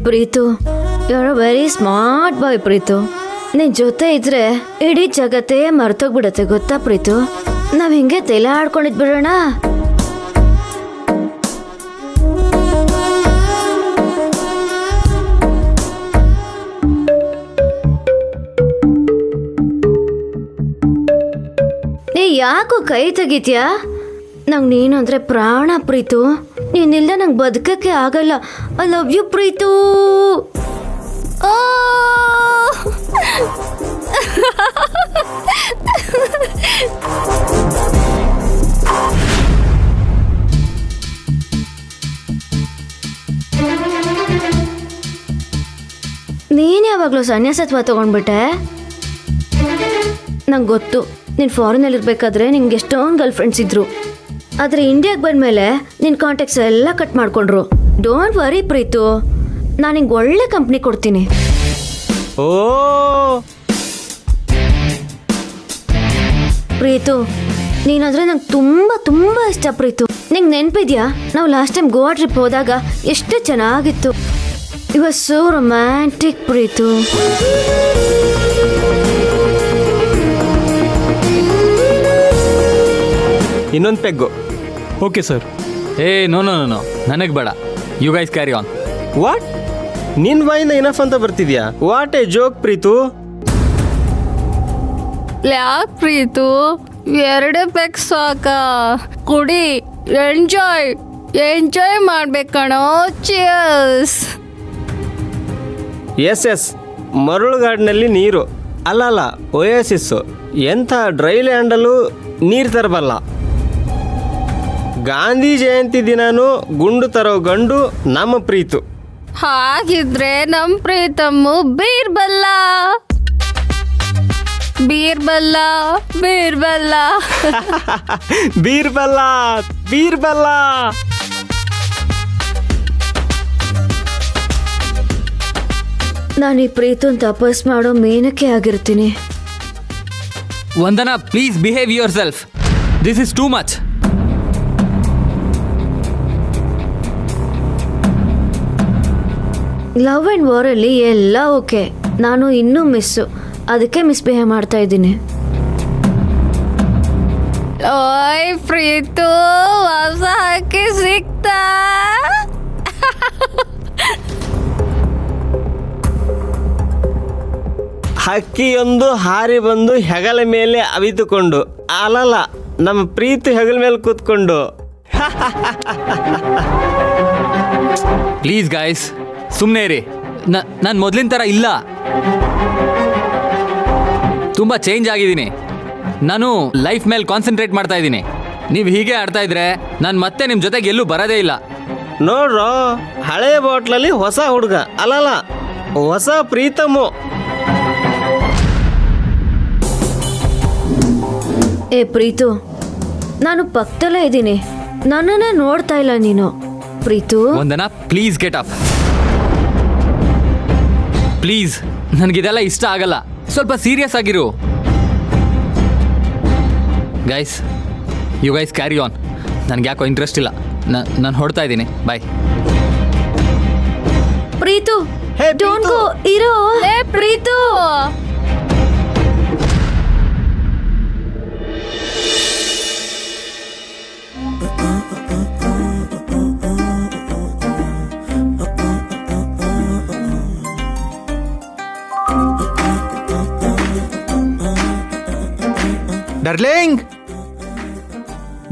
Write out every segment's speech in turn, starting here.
Preethu, you are a very smart boy Preetu. ನಿನ್ ಜೊತೆ ಇದ್ರೆ ಇಡೀ ಜಗತ್ತೇ ಮರ್ತೋಗ್ಬಿಡತ್ತೆ ಗೊತ್ತಾ ಪ್ರೀತು. ನಾವ್ ಹಿಂಗೆ ತಲೆ ಆಡ್ಕೊಂಡಿದ್ ಬಿಡೋಣ. ನೀ ಯಾಕೋ ಕೈ ತೆಗಿತ್ಯಾ? ನಂಗೆ ನೀನು ಅಂದ್ರೆ ಪ್ರಾಣ ಪ್ರೀತು. ನೀನಿಲ್ಲ ನಂಗೆ ಬದುಕಕ್ಕೆ ಆಗಲ್ಲ. I love you Preetu. ನೀನ್ ಯಾವಾಗ್ಲೂ ಸನ್ಯಾಸತ್ವ ತಗೊಂಡ್ಬಿಟ್ಟೆ? ನಂಗೆ ಗೊತ್ತು, ನೀನು ಫಾರಿನಲ್ಲಿ ಇರ್ಬೇಕಾದ್ರೆ ನಿಂಗೆ ಎಷ್ಟೊಂದು ಗರ್ಲ್ ಫ್ರೆಂಡ್ಸ್ ಇದ್ರು. ಆದರೆ ಇಂಡಿಯಾಗೆ ಬಂದಮೇಲೆ ನಿನ್ನ ಕಾಂಟ್ಯಾಕ್ಟ್ಸ್ ಎಲ್ಲ ಕಟ್ ಮಾಡ್ಕೊಂಡ್ರು. ಡೋಂಟ್ ವರಿ ಪ್ರೀತು, ನಾನು ನಿಂಗೆ ಒಳ್ಳೆ ಕಂಪ್ನಿ ಕೊಡ್ತೀನಿ. ಓ ಪ್ರೀತು, ನೀನಂದ್ರೆ ನಂಗೆ ತುಂಬ ತುಂಬ ಇಷ್ಟ ಪ್ರೀತು. ನಿಂಗೆ ನೆನಪಿದ್ಯಾ, ನಾವು ಲಾಸ್ಟ್ ಟೈಮ್ ಗೋವಾ ಟ್ರಿಪ್ ಹೋದಾಗ ಎಷ್ಟು ಚೆನ್ನಾಗಿತ್ತು. You are so romantic Preethu. ಇನ್ನೊಂದು peg. Okay sir. No no no, ನನಗೆ ಬೇಡ. You guys carry on. What? ನಿನ್ ಬಾಯಿಂದ ಇನಫ್ ಅಂತ ಬರ್ತಿದ್ಯಾ? What a joke Preethu. ಯಾಕೆ ಪ್ರೀತು, ಎರಡೇ ಪೆಗ್ ಸಾಕ? ಕುಡಿ, ಎಂಜಾಯ್ ಮಾಡ್ಬೇಕಣೋ. ಚಿಯರ್ಸ್. ಎಸ್ ಮರಳುಗಾಡಿನಲ್ಲಿ ನೀರು ಅಲ್ಲ ಒಯಾಸಿಸ್ಸು. ಎಂಥ ಡ್ರೈ ಲ್ಯಾಂಡಲ್ಲೂ ನೀರು ತರಬಲ್ಲ. ಗಾಂಧಿ ಜಯಂತಿ ದಿನಾನು ಗುಂಡು ತರೋ ಗಂಡು ನಮ್ಮ ಪ್ರೀತು. ಹಾಗಿದ್ರೆ ನಮ್ ಪ್ರೀತಮ್ಮು ಬೀರ್ಬಲ್ಲ. ಬೀರ್ಬಲ್ಲ. ನಾನು ಈ ಪ್ರೀತುನ್ ತಪಸ್ ಮಾಡೋ ಮೇನಕ್ಕೆ ಆಗಿರ್ತೀನಿ. Vandana, please behave yourself. This is too much. Love and ವಾರಲ್ಲಿ ಎಲ್ಲ ಓಕೆ, ನಾನು ಇನ್ನೂ ಮಿಸ್ಸು, ಅದಕ್ಕೆ ಮಿಸ್ಬಿಹೇವ್ ಮಾಡ್ತಾ ಇದ್ದೀನಿ. ಓಯ್ ಪ್ರೀತು, ಹೊಸ ಹಕ್ಕಿ ಸಿಕ್ತಾ? ಹಕ್ಕಿಯೊಂದು ಹಾರಿ ಬಂದು ಹೆಗಲ ಮೇಲೆ ಅವಿತುಕೊಂಡು, ಅಲ್ಲಲ್ಲ ನಮ್ಮ ಪ್ರೀತಿ ಹೆಗಲ ಮೇಲೆ ಕೂತ್ಕೊಂಡು. ಪ್ಲೀಸ್ ಗಾಯ್ಸ್, ಸುಮ್ಮನೆ ಇರಿ. ನಾನು ಮೊದಲಿನ ಥರ ಇಲ್ಲ, ತುಂಬ ಚೇಂಜ್ ಆಗಿದ್ದೀನಿ. ನಾನು ಲೈಫ್ ಮೇಲೆ ಕಾನ್ಸಂಟ್ರೇಟ್ ಮಾಡ್ತಾ ಇದ್ದೀನಿ. ನೀವು ಹೀಗೆ ಆಡ್ತಾ ಇದ್ರೆ ನಾನು ಮತ್ತೆ ನಿಮ್ಮ ಜೊತೆಗೆ ಎಲ್ಲೂ ಬರೋದೇ ಇಲ್ಲ. ನೋಡ್ರೋ, ಹಳೆ ಬಾಟ್ಲಲ್ಲಿ ಹೊಸ ಹುಡುಗ, ಅಲ್ಲಲ್ಲ ಹೊಸ ಪ್ರೀತಮು. ಪ್ರೀತು, ನಾನು ಪಕ್ಕದಲ್ಲೇ ಇದ್ದೀನಿ, ನನ್ನನ್ನೇ ನೋಡ್ತಾ ಇಲ್ಲ ನೀನು. Preethu, Vandana, please get up. Please, ನನಗಿದೆಲ್ಲ ಇಷ್ಟ ಆಗಲ್ಲ. ಸ್ವಲ್ಪ ಸೀರಿಯಸ್ ಆಗಿರು. Guys, you guys carry on. ನನಗೆ ಯಾಕೋ ಇಂಟ್ರೆಸ್ಟ್ ಇಲ್ಲ. ನಾನು ಹೊಡ್ತಾ ಇದ್ದೀನಿ. Bye. Preethu, hey don't Preethu. Go. ಇರೋ ಪ್ರೀತು.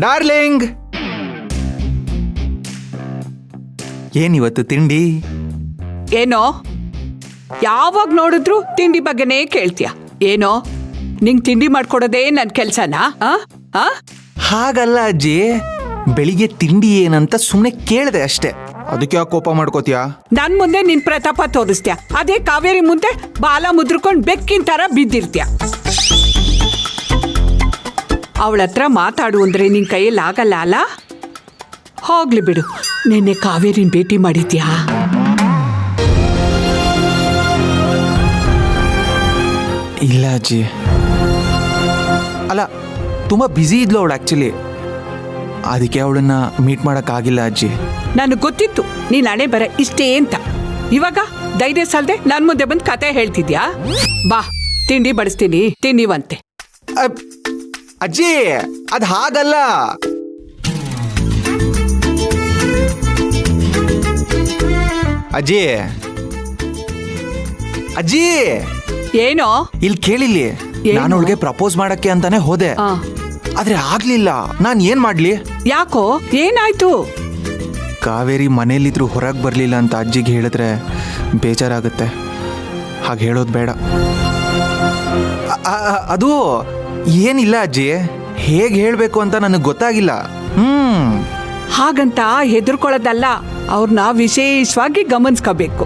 ಡಾರ್ಲಿಂಗ್, ಏನಿವತ್ತು ತಿಂಡಿ? ಏನೋ ಯಾವಾಗ ನೋಡಿದ್ರು ತಿಂಡಿ ಬಗ್ಗೆನೇ ಕೇಳ್ತೀಯ. ಏನೋ ನಿಂಗೆ ತಿಂಡಿ ಮಾಡ್ಕೊಡೋದೇ ನನ್ನ ಕೆಲ್ಸನಾ? ಹಾಗಲ್ಲ ಅಜ್ಜಿ, ಬೆಳಿಗ್ಗೆ ತಿಂಡಿ ಏನಂತ ಸುಮ್ಮನೆ ಕೇಳಿದೆ ಅಷ್ಟೇ. ಅದಕ್ಕೆ ಯಾಕೆ ಕೋಪ ಮಾಡ್ಕೋತೀಯಾ? ನನ್ ಮುಂದೆ ನಿನ್ ಪ್ರತಾಪ ತೋರಿಸ್ತೀಯ, ಅದೇ ಕಾವೇರಿ ಮುಂದೆ ಬಾಲ ಮುದ್ರಕೊಂಡು ಬೆಕ್ಕಿನ ತರ ಬಿದ್ದಿರ್ತೀಯ. ಅವಳ ಹತ್ರ ಮಾತಾಡು ಅಂದ್ರೆ ನಿನ್ ಕೈಯಲ್ಲಿ ಆಗಲ್ಲ ಅಲ್ಲ? ಹೋಗ್ಲಿ ಬಿಡು. ನಿನ್ನೆ ಕಾವೇರಿನ ಭೇಟಿ ಮಾಡಿದ್ಯಾ? ಇಲ್ಲ ಅಜ್ಜಿ. ಅಲ್ಲ, ತುಂಬ ಬ್ಯುಸಿ ಇದ್ಲು ಅವಳು ಆ್ಯಕ್ಚುಲಿ. ಅದಕ್ಕೆ ಅವಳನ್ನ ಮೀಟ್ ಮಾಡೋಕ್ಕಾಗಿಲ್ಲ ಅಜ್ಜಿ. ನನಗೆ ಗೊತ್ತಿತ್ತು ನೀನ್ ಹಣೆ ಬರ ಇಷ್ಟೇ ಅಂತ. ಇವಾಗ ಧೈರ್ಯ ಸಾಲದೆ ನನ್ ಮುಂದೆ ಬಂದು ಕತೆ ಹೇಳ್ತಿದ್ಯಾ? ಬಾ ತಿಂಡಿ ಬಡಿಸ್ತೀನಿ, ತಿನ್ನಿವಂತೆ. ಅಜ್ಜಿ ಅದ್ ಹಾಗಲ್ಲ. ಅಜ್ಜಿ ಅಜ್ಜಿ ಏನೋ? ಇಲ್ಲಿ ಕೇಳಿಲ್ಲಿ, ಏನು? ನಾನು ಅವಳಿಗೆ ಪ್ರಪೋಸ್ ಮಾಡಕ್ಕೆ ಅಂತಾನೆ ಹೋದೆ, ಆ, ಆದ್ರೆ ಆಗ್ಲಿಲ್ಲ. ನಾನ್ ಏನ್ ಮಾಡ್ಲಿ? ಯಾಕೋ ಏನಾಯ್ತು? ಕಾವೇರಿ ಮನೇಲಿದ್ರು ಹೊರಗೆ ಬರ್ಲಿಲ್ಲ ಅಂತ ಅಜ್ಜಿಗೆ ಹೇಳಿದ್ರೆ ಬೇಜಾರಾಗುತ್ತೆ. ಹಾಗೆ ಹೇಳೋದು ಬೇಡ. ಅದು ಏನಿಲ್ಲ ಅಜ್ಜಿ, ಹೇಗೆ ಹೇಳ್ಬೇಕು ಅಂತ ನನಗೆ ಗೊತ್ತಾಗಿಲ್ಲ. ಹಾಗಂತ ಹೆದರ್ಕೊಳ್ಳೋದಲ್ಲ, ಅವ್ರನ್ನ ವಿಶೇಷವಾಗಿ ಗಮನಿಸ್ಕೋಬೇಕು.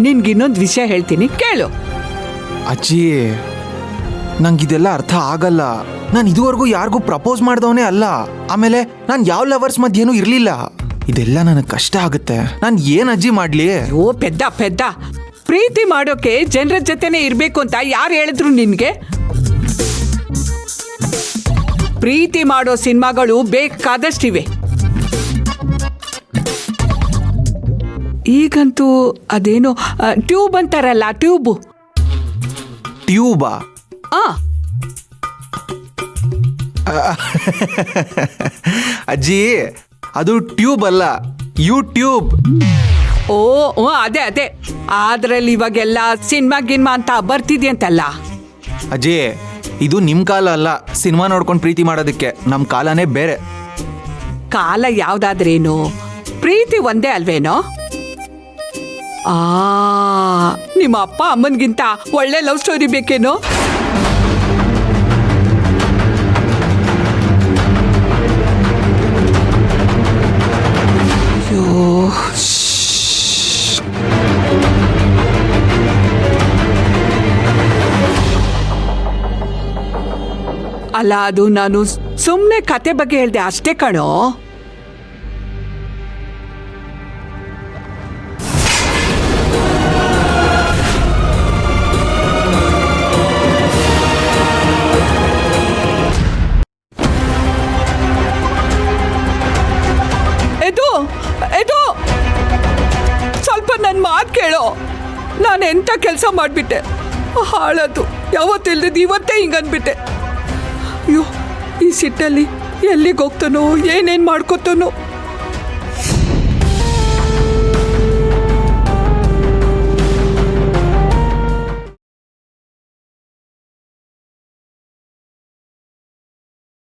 ನಿನ್ಗಿನ್ನೊಂದು ವಿಷಯ ಹೇಳ್ತೀನಿ ಕೇಳು. ಅಜ್ಜಿ ನಂಗಿದೆಲ್ಲ ಅರ್ಥ ಆಗಲ್ಲ. ನಾನು ಇದುವರೆಗೂ ಯಾರಿಗೂ ಪ್ರಪೋಸ್ ಮಾಡ್ದವನೇ ಅಲ್ಲ. ಆಮೇಲೆ ನಾನು ಯಾವ ಲವರ್ಸ್ ಮಧ್ಯೇನೂ ಇರಲಿಲ್ಲ. ಇದೆಲ್ಲ ನನಗೆ ಕಷ್ಟ ಆಗುತ್ತೆ. ನಾನು ಏನು ಅಜ್ಜಿ ಮಾಡಲಿ? ಓ ಪೆದ್ದ ಪೆದ್ದ, ಪ್ರೀತಿ ಮಾಡೋಕೆ ಜನರ ಜೊತೆನೆ ಇರಬೇಕು ಅಂತ ಯಾರು ಹೇಳಿದ್ರು ನಿನ್ಗೆ? ಪ್ರೀತಿ ಮಾಡೋ ಸಿನಿಮಾಗಳು ಬೇಕಾದಷ್ಟಿವೆ. ಈಗಂತೂ ಅದೇನೋ ಟ್ಯೂಬ್ ಅಂತಾರಲ್ಲ, ಟ್ಯೂಬು. ಟ್ಯೂಬಾ? ಆ ಅಜ್ಜಿ ಅದು ಟ್ಯೂಬ್ ಅಲ್ಲ, ಯೂಟ್ಯೂಬ್. ಓ ಅದೇ ಅದೇ, ಅದ್ರಲ್ಲಿ ಇವಾಗೆಲ್ಲ ಸಿನಿಮಾ ಗಿನ್ಮಾ ಅಂತ ಬರ್ತಿದ್ಯಂತಲ್ಲ. ಅಜ್ಜಿ ಇದು ನಿಮ್ಮ ಕಾಲ ಅಲ್ಲ ಸಿನಿಮಾ ನೋಡ್ಕೊಂಡು ಪ್ರೀತಿ ಮಾಡೋದಕ್ಕೆ. ನಮ್ಮ ಕಾಲನೇ ಬೇರೆ. ಕಾಲ ಯಾವ್ದಾದ್ರೇನು, ಪ್ರೀತಿ ಒಂದೇ ಅಲ್ವೇನೋ? ನಿಮ್ಮ ಅಪ್ಪ ಅಮ್ಮನ್ಗಿಂತ ಒಳ್ಳೆ ಲವ್ ಸ್ಟೋರಿ ಬೇಕೇನೋ? ಅಯ್ಯೋ, ಅಲ್ಲ, ಅದು ನಾನು ಸುಮ್ಮನೆ ಕತೆ ಬಗ್ಗೆ ಹೇಳ್ದೆ ಅಷ್ಟೇ ಕಣೋ. ಸ್ವಲ್ಪ ನನ್ನ ಮಾತು ಕೇಳೋ. ನಾನು ಎಂಥ ಕೆಲಸ ಮಾಡಿಬಿಟ್ಟೆ, ಹಾಳದು. ಯಾವತ್ತಿಲ್ದಿದ್ದು ಇವತ್ತೇ ಹಿಂಗನ್ಬಿಟ್ಟೆ. ಅಯ್ಯೋ, ಈ ಸಿಟ್ಟಲ್ಲಿ ಎಲ್ಲಿಗೆ ಹೋಗ್ತಾನೋ, ಏನೇನು ಮಾಡ್ಕೊತಾನೋ.